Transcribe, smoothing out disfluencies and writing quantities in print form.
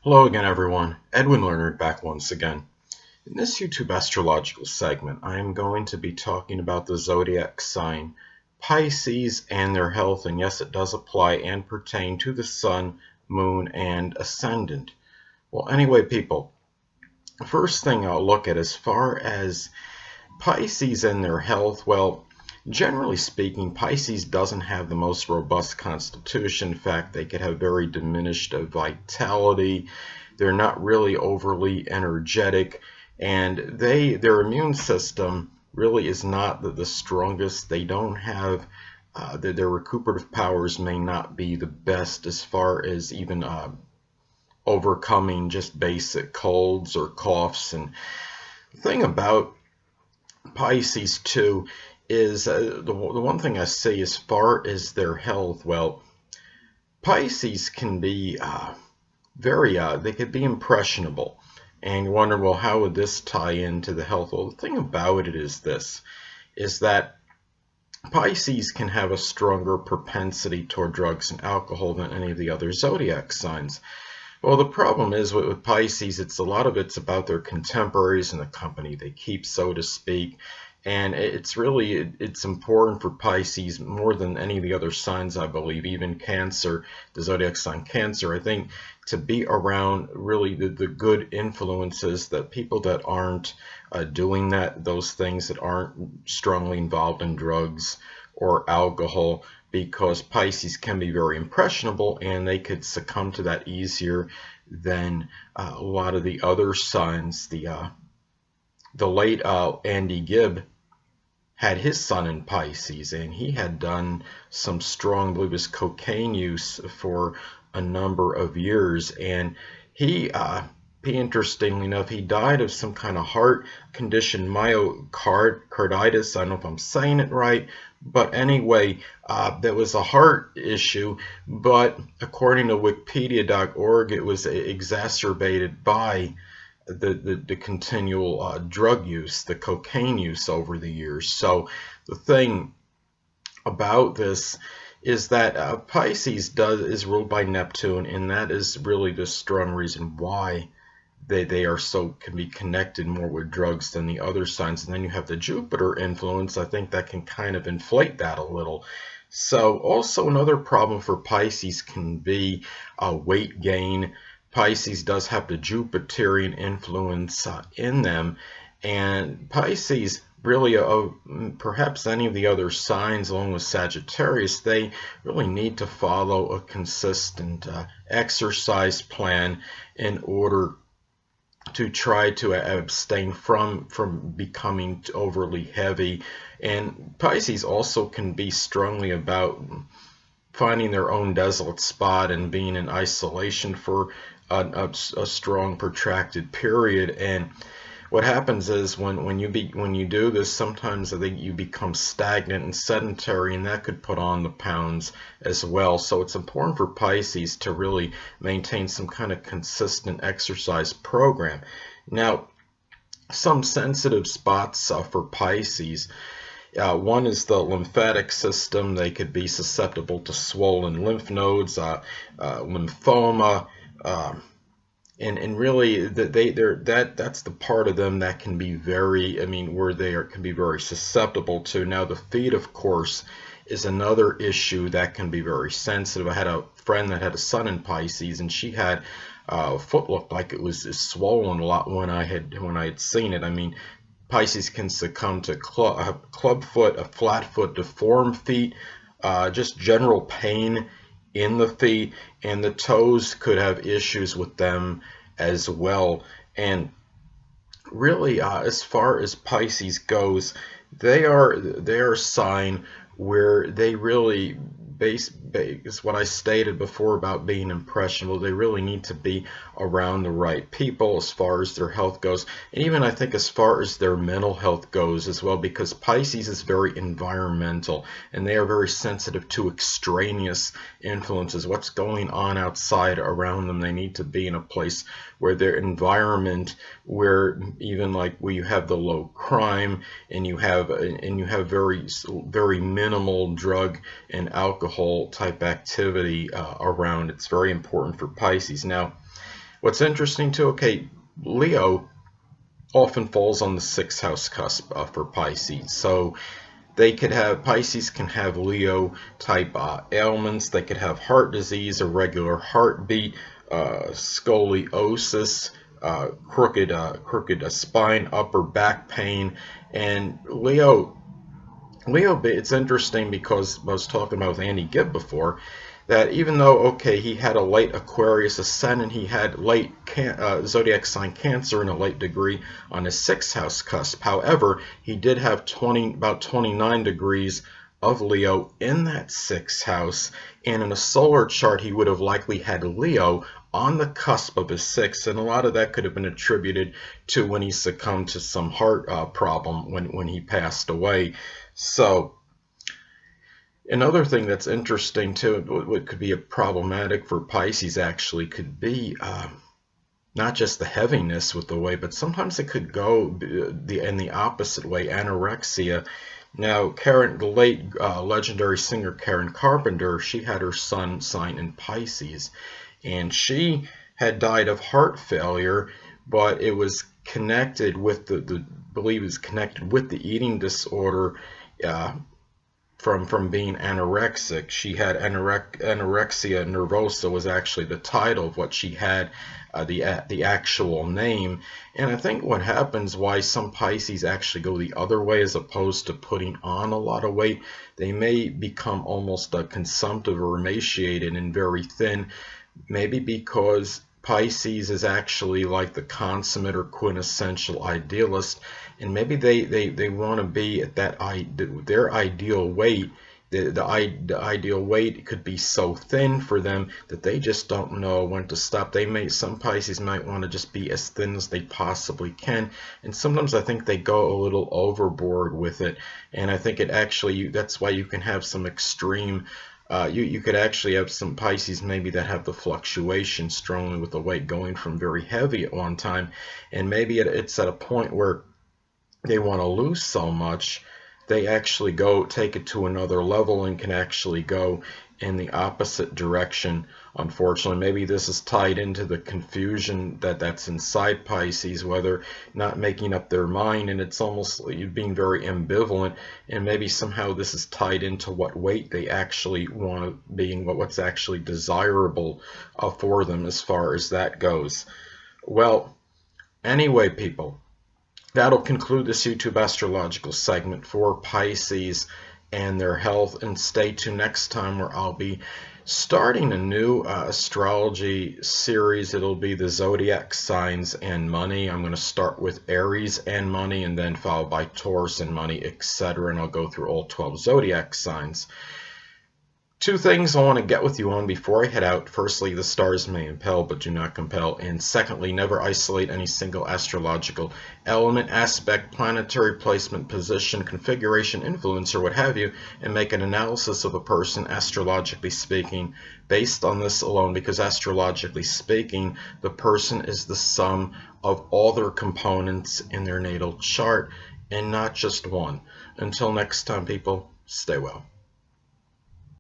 Hello again, everyone. Edwin Learnard back once again. In this YouTube astrological segment, I am going to be talking about the zodiac sign Pisces and their health, and yes, it does apply and pertain to the sun, moon, and ascendant. Well, anyway, people, the first thing I'll look at as far as Pisces and their health, well, generally speaking, Pisces doesn't have the most robust constitution. In fact, they could have very diminished vitality. They're not really overly energetic, and their immune system really is not the strongest. They don't have their recuperative powers may not be the best as far as even overcoming just basic colds or coughs. And the thing about Pisces too is the one thing I see as far as their health. Well, Pisces can be they could be impressionable, and you wonder, well, how would this tie into the health? Well, the thing about it is this: is that Pisces can have a stronger propensity toward drugs and alcohol than any of the other zodiac signs. Well, the problem is with Pisces, it's about their contemporaries and the company they keep, so to speak. And it's important for Pisces more than any of the other signs, I believe, even Cancer, the zodiac sign Cancer, I think, to be around really the good influences, that people that aren't doing those things, that aren't strongly involved in drugs or alcohol, because Pisces can be very impressionable and they could succumb to that easier than a lot of the other signs. The late Andy Gibb had his sun in Pisces, and he had done some strong, I believe it was cocaine use for a number of years, and he interestingly enough, he died of some kind of heart condition, myocarditis. I don't know if I'm saying it right, but anyway, there was a heart issue, but according to Wikipedia.org, it was exacerbated by the continual drug use, the cocaine use over the years. So the thing about this is that Pisces is ruled by Neptune, and that is really the strong reason why they can be connected more with drugs than the other signs. And then you have the Jupiter influence. I think that can kind of inflate that a little. So also another problem for Pisces can be weight gain. Pisces does have the Jupiterian influence in them, and Pisces really, perhaps any of the other signs along with Sagittarius, they really need to follow a consistent exercise plan in order to try to abstain from becoming overly heavy. And Pisces also can be strongly about finding their own desolate spot and being in isolation for a strong protracted period. And what happens is when you do this, sometimes I think you become stagnant and sedentary, and that could put on the pounds as well. So it's important for Pisces to really maintain some kind of consistent exercise program. Now, some sensitive spots for Pisces. One is the lymphatic system. They could be susceptible to swollen lymph nodes, lymphoma, and really that's the part of them that can be can be very susceptible to. Now the feet, of course, is another issue that can be very sensitive. I had a friend that had a sun in Pisces, and she had foot looked like it was swollen a lot when I had seen it. I mean, Pisces can succumb to club foot, a flat foot, deformed feet, just general pain in the feet, and the toes could have issues with them as well. And really, as far as Pisces goes, they are a sign where they really is what I stated before about being impressionable. They really need to be around the right people as far as their health goes, and even I think as far as their mental health goes as well, because Pisces is very environmental, and they are very sensitive to extraneous influences, what's going on outside around them. They need to be in a place where their environment, where even like where you have the low crime, and you have very minimal drug and alcohol type activity around. It's very important for Pisces. Now, What's interesting too, okay, Leo often falls on the 6th house cusp for Pisces. So Pisces can have Leo type ailments. They could have heart disease, irregular heartbeat, scoliosis, crooked spine, upper back pain, and Leo, it's interesting because I was talking about with Andy Gibb before, that even though, okay, he had a late Aquarius ascendant, he had late zodiac sign Cancer in a late degree on his 6th house cusp. However, he did have about 29 degrees of Leo in that 6th house, and in a solar chart, he would have likely had Leo on the cusp of his 6th, and a lot of that could have been attributed to when he succumbed to some heart problem when he passed away. So another thing that's interesting too, what could be a problematic for Pisces actually could be not just the heaviness with the weight, but sometimes it could go in the opposite way, anorexia. Now, the late legendary singer Karen Carpenter, she had her sun sign in Pisces, and she had died of heart failure, but it was connected with believe it was connected with the eating disorder. From being anorexic. She had anorexia nervosa was actually the title of what she had, the actual name. And I think what happens, why some Pisces actually go the other way as opposed to putting on a lot of weight, they may become almost consumptive or emaciated and very thin, maybe because Pisces is actually like the consummate or quintessential idealist, and maybe they want to be at their ideal weight. The ideal weight could be so thin for them that they just don't know when to stop. Some Pisces might want to just be as thin as they possibly can, and sometimes I think they go a little overboard with it, and I think that's why you can have some extreme. You could actually have some Pisces maybe that have the fluctuation strongly with the weight going from very heavy at one time, and maybe it's at a point where they want to lose so much, they actually take it to another level and can actually go in the opposite direction. Unfortunately, maybe this is tied into the confusion that's inside Pisces, whether not making up their mind, and it's almost like being very ambivalent, and maybe somehow this is tied into what weight they actually want to be and what's actually desirable for them as far as that goes. Well, anyway, people, that'll conclude this YouTube astrological segment for Pisces and their health, and stay tuned next time where I'll be starting a new astrology series. It'll be the zodiac signs and money. I'm going to start with Aries and money, and then followed by Taurus and money, etc. And I'll go through all 12 zodiac signs. Two things I want to get with you on before I head out. Firstly, the stars may impel but do not compel. And secondly, never isolate any single astrological element, aspect, planetary placement, position, configuration, influence, or what have you, and make an analysis of a person, astrologically speaking, based on this alone, because astrologically speaking, the person is the sum of all their components in their natal chart, and not just one. Until next time, people, stay well.